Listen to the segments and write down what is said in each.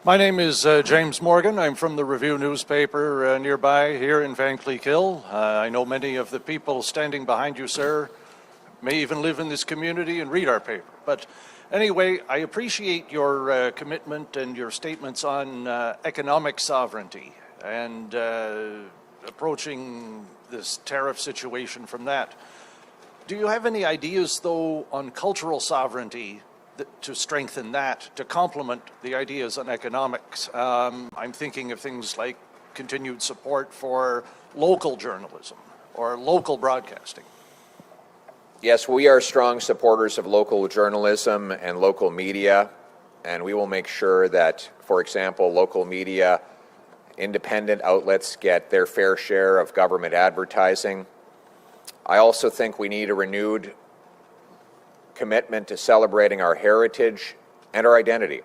My name is James Morgan. I'm from the Review newspaper nearby here in Vankleek-Hill. I know many of the people standing behind you, sir, may even live in this community and read our paper. But anyway, I appreciate your commitment and your statements on economic sovereignty and approaching this tariff situation from that. Do you have any ideas, though, on cultural sovereignty to strengthen that, to complement the ideas on economics? I'm thinking of things like continued support for local journalism or local broadcasting. Yes, we are strong supporters of local journalism and local media, and we will make sure that, for example, local media, independent outlets get their fair share of government advertising. I also think we need a renewed commitment to celebrating our heritage and our identity.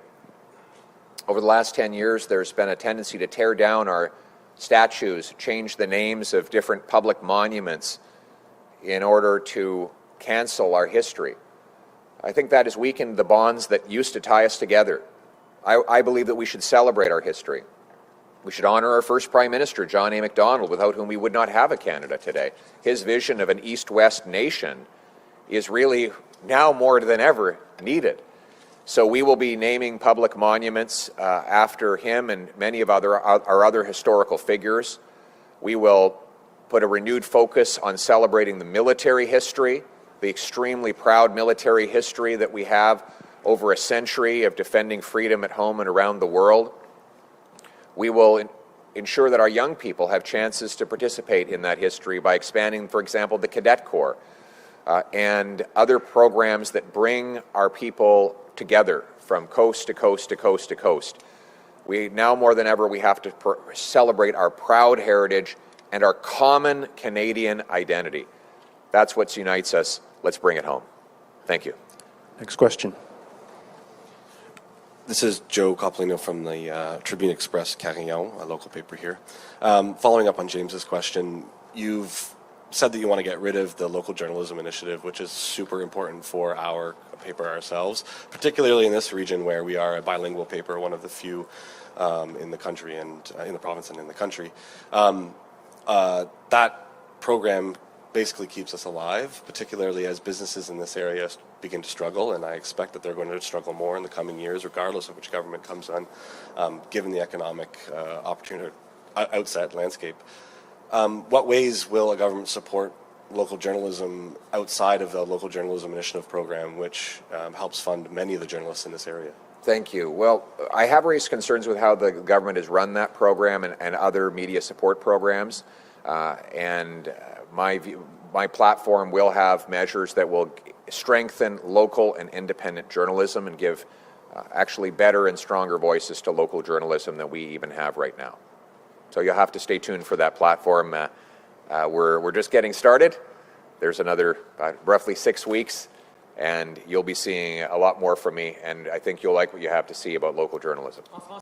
Over the last 10 years, there's been a tendency to tear down our statues, change the names of different public monuments in order to cancel our history. I think that has weakened the bonds that used to tie us together. I believe that we should celebrate our history. We should honor our first Prime Minister, John A. MacDonald, without whom we would not have a Canada today. His vision of an East-West nation is really now more than ever needed. So we will be naming public monuments after him and many of our other historical figures. We will put a renewed focus on celebrating the military history, the extremely proud military history that we have over a century of defending freedom at home and around the world. We will ensure that our young people have chances to participate in that history by expanding, for example, the Cadet Corps, and other programs that bring our people together from coast to coast to coast to coast. We now more than ever, we have to celebrate our proud heritage and our common Canadian identity. That's what unites us. Let's bring it home. Thank you. Next question. This is Joe Coppolino from the Tribune Express Carillon, a local paper here. Following up on James's question, you've said that you want to get rid of the local journalism initiative, which is super important for our paper ourselves, particularly in this region where we are a bilingual paper, one of the few in the country and in the province and in the country. That program basically keeps us alive, particularly as businesses in this area begin to struggle, and I expect that they're going to struggle more in the coming years, regardless of which government comes on, given the economic opportunity outset landscape. What ways will a government support local journalism outside of the Local Journalism Initiative program, which helps fund many of the journalists in this area? Thank you. Well, I have raised concerns with how the government has run that program and other media support programs, and my platform will have measures that will strengthen local and independent journalism and give actually better and stronger voices to local journalism than we even have right now. So you'll have to stay tuned for that platform. We're just getting started. There's another roughly 6 weeks, and you'll be seeing a lot more from me, and I think you'll like what you have to see about local journalism.